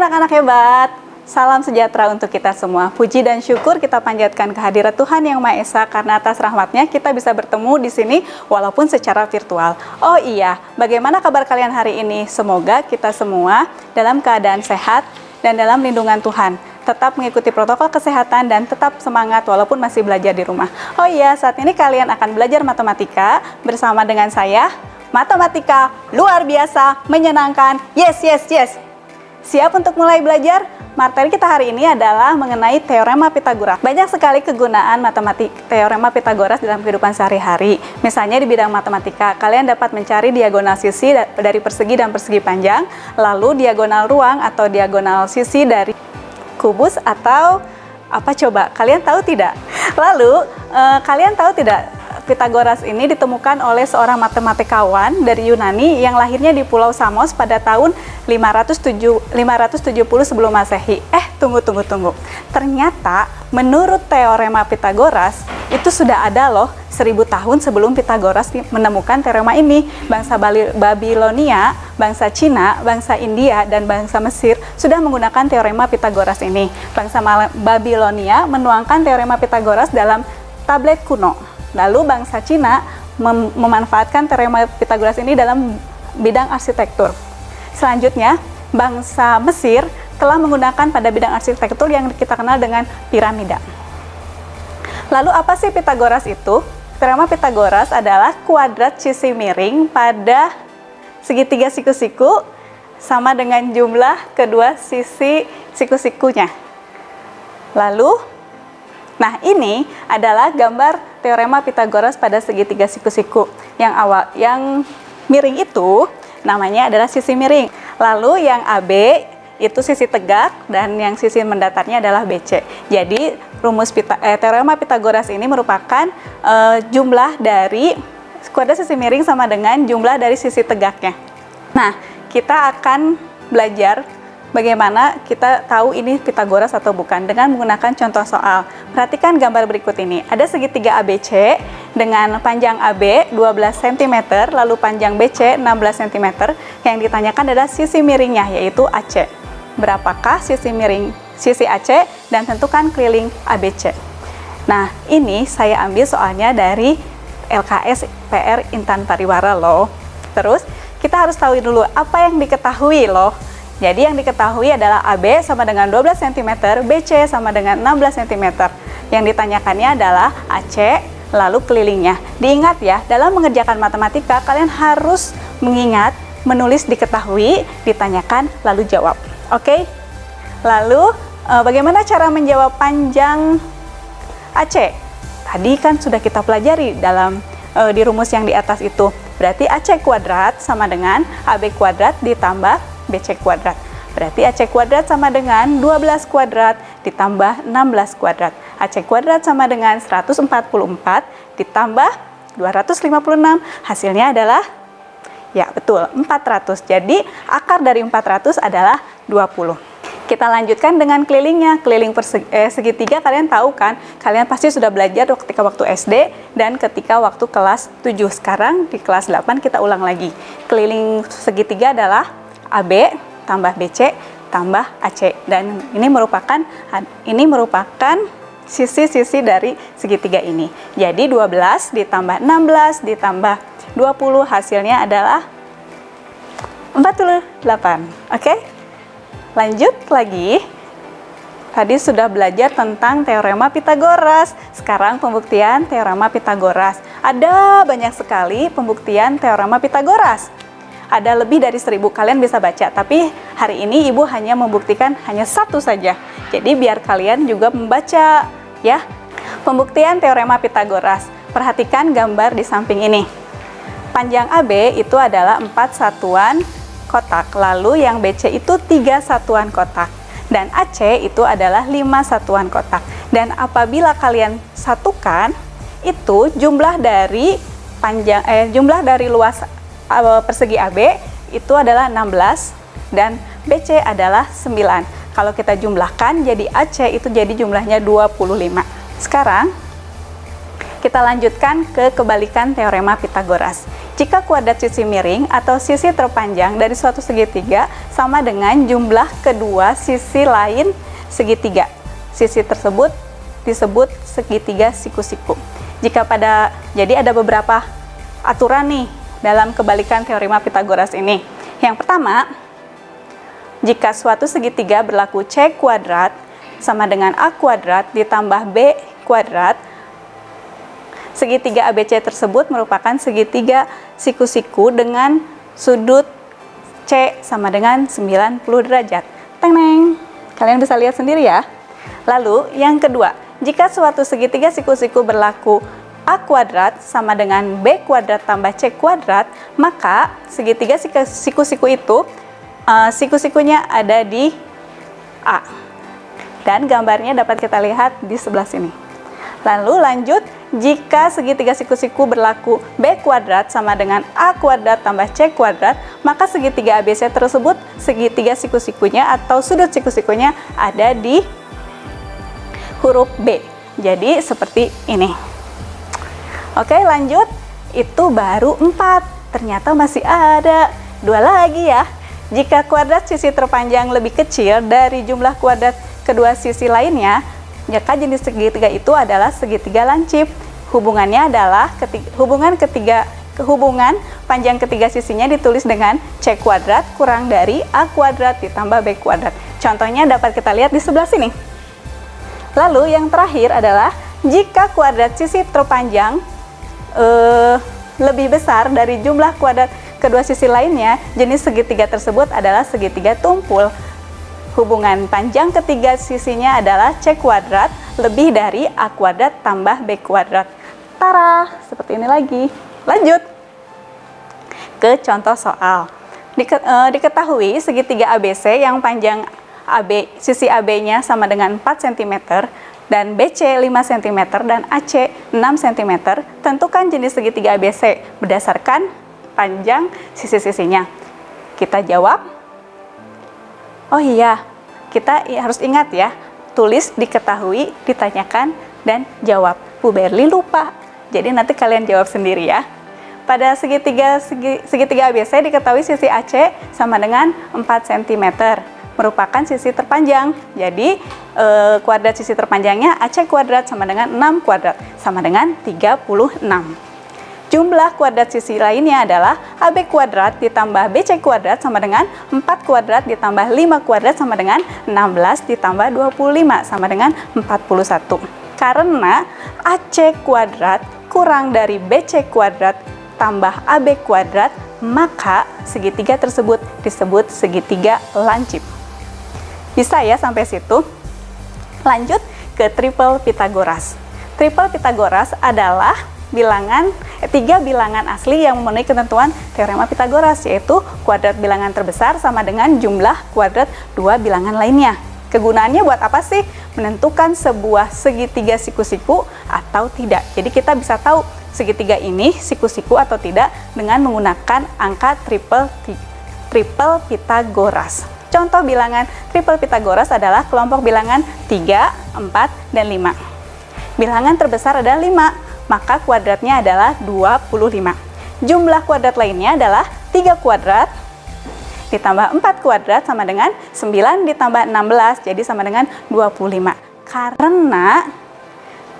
anak-anak hebat. Salam sejahtera untuk kita semua. Puji dan syukur kita panjatkan kehadirat Tuhan Yang Maha Esa karena atas rahmatnya kita bisa bertemu di sini walaupun secara virtual. Oh iya, bagaimana kabar kalian hari ini? Semoga kita semua dalam keadaan sehat dan dalam lindungan Tuhan. Tetap mengikuti protokol kesehatan dan tetap semangat walaupun masih belajar di rumah. Oh iya, saat ini kalian akan belajar matematika bersama dengan saya. Matematika luar biasa, menyenangkan. Yes, yes, yes. Siap untuk mulai belajar? Materi kita hari ini adalah mengenai teorema Pitagoras. Banyak sekali kegunaan teorema Pitagoras dalam kehidupan sehari-hari. Misalnya di bidang matematika, kalian dapat mencari diagonal sisi dari persegi dan persegi panjang, lalu diagonal ruang atau diagonal sisi dari kubus atau apa coba? Kalian tahu tidak? Lalu, kalian tahu tidak? Pitagoras ini ditemukan oleh seorang matematikawan dari Yunani yang lahirnya di Pulau Samos pada tahun 570 sebelum Masehi. Tunggu. Ternyata menurut teorema Pitagoras itu sudah ada loh 1000 tahun sebelum Pitagoras menemukan teorema ini. Bangsa Babilonia, bangsa Cina, bangsa India, dan bangsa Mesir sudah menggunakan teorema Pitagoras ini. Bangsa Babilonia menuangkan teorema Pitagoras dalam tablet kuno. Lalu bangsa Cina memanfaatkan teorema Pitagoras ini dalam bidang arsitektur. Selanjutnya, bangsa Mesir telah menggunakan pada bidang arsitektur yang kita kenal dengan piramida. Lalu apa sih Pitagoras itu? Teorema Pitagoras adalah kuadrat sisi miring pada segitiga siku-siku sama dengan jumlah kedua sisi siku-sikunya. Lalu, nah ini adalah gambar teorema Pitagoras pada segitiga siku-siku. Yang miring itu namanya adalah sisi miring. Lalu yang AB itu sisi tegak dan yang sisi mendatarnya adalah BC. Jadi rumus teorema Pitagoras ini merupakan jumlah dari kuadrat sisi miring sama dengan jumlah dari sisi tegaknya. Nah, kita akan belajar bagaimana kita tahu ini Pitagoras atau bukan dengan menggunakan contoh soal. Perhatikan gambar berikut ini. Ada segitiga ABC dengan panjang AB 12 cm, lalu panjang BC 16 cm. Yang ditanyakan adalah sisi miringnya, yaitu AC. Berapakah sisi miring sisi AC dan tentukan keliling ABC. Nah, ini saya ambil soalnya dari LKS PR Intan Pariwara loh. Terus, kita harus tahu dulu apa yang diketahui loh. Jadi yang diketahui adalah AB sama dengan 12 cm, BC sama dengan 16 cm. Yang ditanyakannya adalah AC, lalu kelilingnya. Diingat ya, dalam mengerjakan matematika, kalian harus mengingat, menulis diketahui, ditanyakan, lalu jawab. Oke? Lalu, bagaimana cara menjawab panjang AC? Tadi kan sudah kita pelajari di rumus yang di atas itu. Berarti AC kuadrat sama dengan AB kuadrat ditambah BC kuadrat. Berarti AC kuadrat sama dengan 12 kuadrat ditambah 16 kuadrat. AC kuadrat sama dengan 144 ditambah 256. Hasilnya adalah, ya betul, 400. Jadi akar dari 400 adalah 20. Kita lanjutkan dengan kelilingnya. Keliling segitiga kalian tahu kan? Kalian pasti sudah belajar ketika waktu SD dan ketika waktu kelas 7. Sekarang di kelas 8 kita ulang lagi. Keliling segitiga adalah AB tambah BC tambah AC, dan ini merupakan sisi-sisi dari segitiga ini. Jadi 12 ditambah 16 ditambah 20 hasilnya adalah 48. Oke? Lanjut lagi. Tadi sudah belajar tentang teorema Pitagoras. Sekarang pembuktian teorema Pitagoras. Ada banyak sekali pembuktian teorema Pitagoras. Ada lebih dari 1000, kalian bisa baca, tapi hari ini Ibu hanya membuktikan hanya satu saja. Jadi biar kalian juga membaca ya. Pembuktian teorema Pitagoras. Perhatikan gambar di samping ini. Panjang AB itu adalah 4 satuan kotak, lalu yang BC itu 3 satuan kotak, dan AC itu adalah 5 satuan kotak. Dan apabila kalian satukan, itu jumlah dari luas persegi AB itu adalah 16 dan BC adalah 9. Kalau kita jumlahkan jadi AC itu jadi jumlahnya 25. Sekarang kita lanjutkan ke kebalikan teorema Pitagoras. Jika kuadrat sisi miring atau sisi terpanjang dari suatu segitiga sama dengan jumlah kedua sisi lain segitiga. Sisi tersebut disebut segitiga siku-siku. Jadi ada beberapa aturan nih dalam kebalikan teorema Pitagoras ini. Yang pertama, jika suatu segitiga berlaku C kuadrat sama dengan A kuadrat ditambah B kuadrat, segitiga ABC tersebut merupakan segitiga siku-siku dengan sudut C sama dengan 90 derajat. Teng-teng. Kalian bisa lihat sendiri ya. Lalu yang kedua, jika suatu segitiga siku-siku berlaku A kuadrat sama dengan B kuadrat tambah C kuadrat, maka segitiga siku-siku itu siku-sikunya ada di A. Dan gambarnya dapat kita lihat di sebelah sini. Lalu lanjut, jika segitiga siku-siku berlaku B kuadrat sama dengan A kuadrat tambah C kuadrat, maka segitiga ABC tersebut segitiga siku-sikunya atau sudut siku-sikunya ada di huruf B. Jadi seperti ini. Oke, lanjut. Itu baru 4. Ternyata masih ada 2 lagi ya. Jika kuadrat sisi terpanjang lebih kecil dari jumlah kuadrat kedua sisi lainnya, maka jenis segitiga itu adalah segitiga lancip. Hubungannya adalah hubungan panjang ketiga sisinya ditulis dengan C kuadrat kurang dari A kuadrat ditambah B kuadrat. Contohnya dapat kita lihat di sebelah sini. Lalu yang terakhir adalah jika kuadrat sisi terpanjang lebih besar dari jumlah kuadrat kedua sisi lainnya, jenis segitiga tersebut adalah segitiga tumpul. Hubungan panjang ketiga sisinya adalah C kuadrat lebih dari A kuadrat tambah B kuadrat. Tara, seperti ini lagi. Lanjut ke contoh soal. Diketahui segitiga ABC yang panjang sisi AB-nya sama dengan 4 cm dan BC 5 cm dan AC 6 cm. Tentukan jenis segitiga ABC berdasarkan panjang sisi-sisinya. Kita jawab. Oh iya, kita harus ingat ya, tulis, diketahui, ditanyakan, dan jawab. Bu Berli lupa, jadi nanti kalian jawab sendiri ya. Pada segitiga ABC diketahui sisi AC sama dengan 4 cm, merupakan sisi terpanjang. Jadi kuadrat sisi terpanjangnya AC kuadrat sama dengan 6 kuadrat, sama dengan 36. Jumlah kuadrat sisi lainnya adalah AB kuadrat ditambah BC kuadrat sama dengan 4 kuadrat ditambah 5 kuadrat sama dengan 16 ditambah 25 sama dengan 41. Karena AC kuadrat kurang dari BC kuadrat tambah AB kuadrat, maka segitiga tersebut disebut segitiga lancip. Bisa ya sampai situ? Lanjut ke triple Pitagoras. Triple Pitagoras adalah tiga bilangan asli yang memenuhi ketentuan teorema Pitagoras, yaitu kuadrat bilangan terbesar sama dengan jumlah kuadrat dua bilangan lainnya. Kegunaannya buat apa sih? Menentukan sebuah segitiga siku-siku atau tidak. Jadi kita bisa tahu segitiga ini siku-siku atau tidak dengan menggunakan angka triple Pitagoras. Contoh bilangan triple Pitagoras adalah kelompok bilangan 3, 4, dan 5. Bilangan terbesar adalah 5. Maka kuadratnya adalah 25. Jumlah kuadrat lainnya adalah 3 kuadrat ditambah 4 kuadrat sama dengan 9 ditambah 16, jadi sama dengan 25. Karena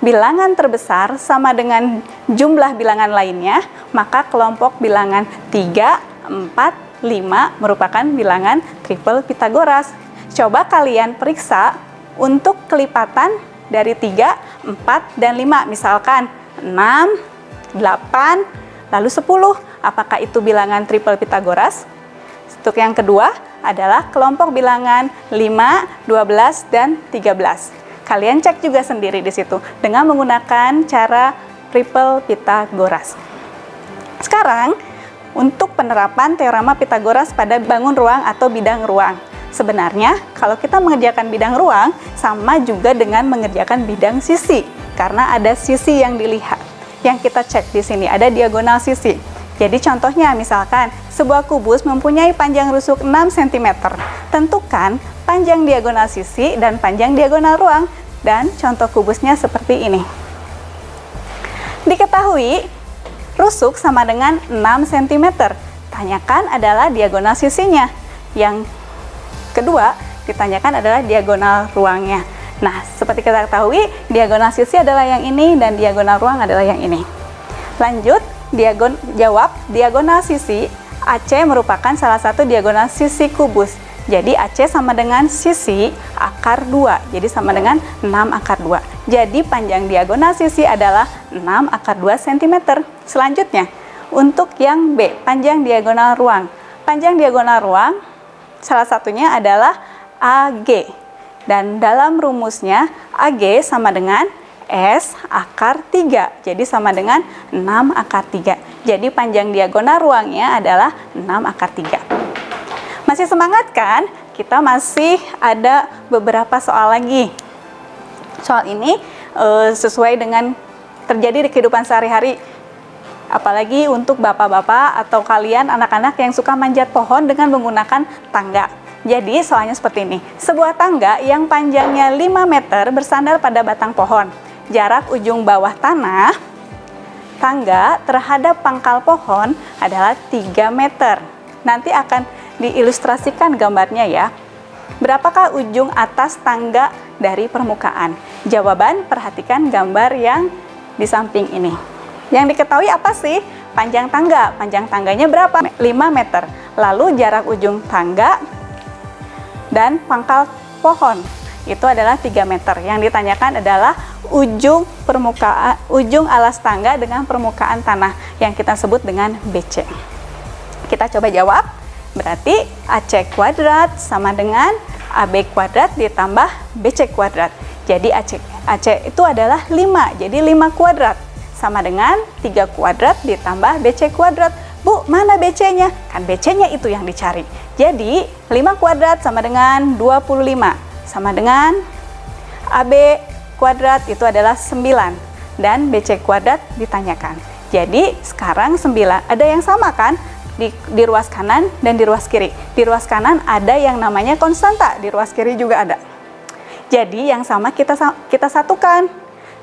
bilangan terbesar sama dengan jumlah bilangan lainnya, maka kelompok bilangan 3, 4, 5 merupakan bilangan triple Pitagoras. Coba kalian periksa untuk kelipatan dari 3, 4, dan 5. Misalkan 6, 8, lalu 10. Apakah itu bilangan triple Pitagoras? Untuk yang kedua adalah kelompok bilangan 5, 12, dan 13. Kalian cek juga sendiri di situ dengan menggunakan cara triple Pitagoras. Sekarang, untuk penerapan teorema Pitagoras pada bangun ruang atau bidang ruang. Sebenarnya, kalau kita mengerjakan bidang ruang, sama juga dengan mengerjakan bidang sisi. Karena ada sisi yang dilihat. Yang kita cek di sini ada diagonal sisi. Jadi contohnya misalkan sebuah kubus mempunyai panjang rusuk 6 cm. Tentukan panjang diagonal sisi dan panjang diagonal ruang. Dan contoh kubusnya seperti ini. Diketahui Rusuk sama dengan 6 cm. Tanyakan adalah diagonal sisinya. Yang kedua, ditanyakan adalah diagonal ruangnya. Nah, seperti kita ketahui, diagonal sisi adalah yang ini dan diagonal ruang adalah yang ini. Lanjut, jawab diagonal sisi. AC merupakan salah satu diagonal sisi kubus. Jadi AC sama dengan sisi akar 2. Jadi sama dengan 6 akar 2. Jadi panjang diagonal sisi adalah 6 akar 2 cm. Selanjutnya, untuk yang B, panjang diagonal ruang. Panjang diagonal ruang salah satunya adalah AG. Dan dalam rumusnya AG sama dengan S akar 3. Jadi sama dengan 6 akar 3. Jadi panjang diagonal ruangnya adalah 6 akar 3. Masih semangat kan? Kita masih ada beberapa soal lagi. Soal ini sesuai dengan terjadi di kehidupan sehari-hari. Apalagi untuk bapak-bapak atau kalian anak-anak yang suka manjat pohon dengan menggunakan tangga. Jadi soalnya seperti ini. Sebuah tangga yang panjangnya 5 meter bersandar pada batang pohon. Jarak ujung bawah tanah tangga terhadap pangkal pohon adalah 3 meter. Nanti akan diilustrasikan gambarnya ya. Berapakah ujung atas tangga dari permukaan? Jawaban, perhatikan gambar yang di samping ini. Yang diketahui apa sih? Panjang tangga. Panjang tangganya berapa? 5 meter. Lalu jarak ujung tangga dan pangkal pohon itu adalah 3 meter. Yang ditanyakan adalah ujung permukaan, ujung alas tangga dengan permukaan tanah yang kita sebut dengan BC. Kita coba jawab. Berarti AC kuadrat sama dengan AB kuadrat ditambah BC kuadrat. Jadi AC itu adalah 5. Jadi 5 kuadrat sama dengan 3 kuadrat ditambah BC kuadrat. Bu, mana BC-nya? Kan BC-nya itu yang dicari. Jadi 5 kuadrat sama dengan 25. Sama dengan AB kuadrat itu adalah 9. Dan BC kuadrat ditanyakan. Jadi sekarang 9. Ada yang sama kan? Di ruas kanan dan di ruas kiri. Di ruas kanan ada yang namanya konstanta, di ruas kiri juga ada. Jadi yang sama kita satukan.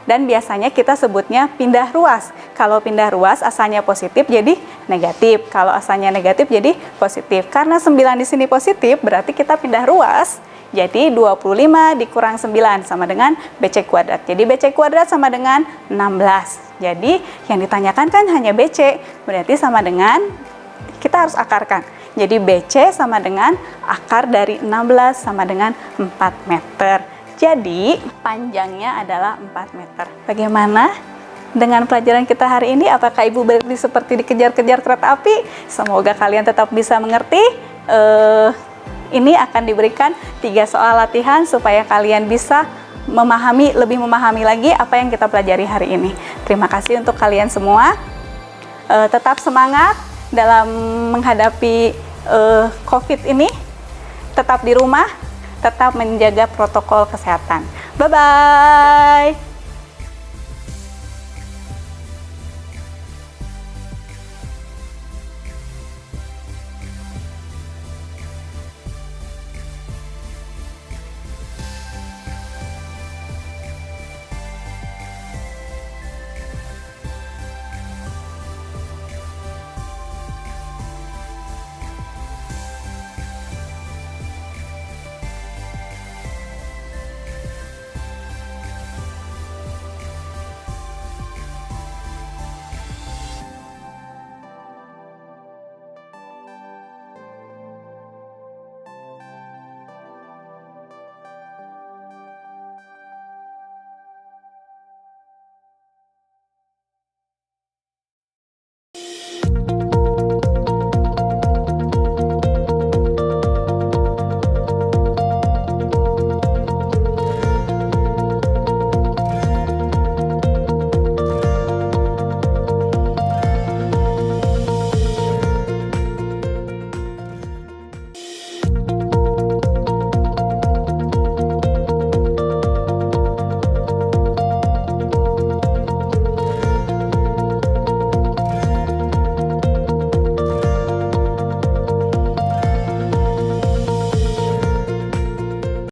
Dan biasanya kita sebutnya pindah ruas. Kalau pindah ruas asalnya positif jadi negatif. Kalau asalnya negatif jadi positif. Karena 9 di sini positif berarti kita pindah ruas. Jadi 25 dikurang 9 sama dengan BC kuadrat. Jadi BC kuadrat sama dengan 16. Jadi yang ditanyakan kan hanya BC. Berarti sama dengan, kita harus akarkan. Jadi BC sama dengan akar dari 16 sama dengan 4 meter. Jadi panjangnya adalah 4 meter. Bagaimana dengan pelajaran kita hari ini? Apakah Ibu berarti seperti dikejar-kejar kereta api? Semoga kalian tetap bisa mengerti. Ini akan diberikan 3 soal latihan supaya kalian bisa lebih memahami lagi apa yang kita pelajari hari ini. Terima kasih untuk kalian semua. Tetap semangat dalam menghadapi COVID ini. Tetap di rumah. Tetap menjaga protokol kesehatan. Bye-bye.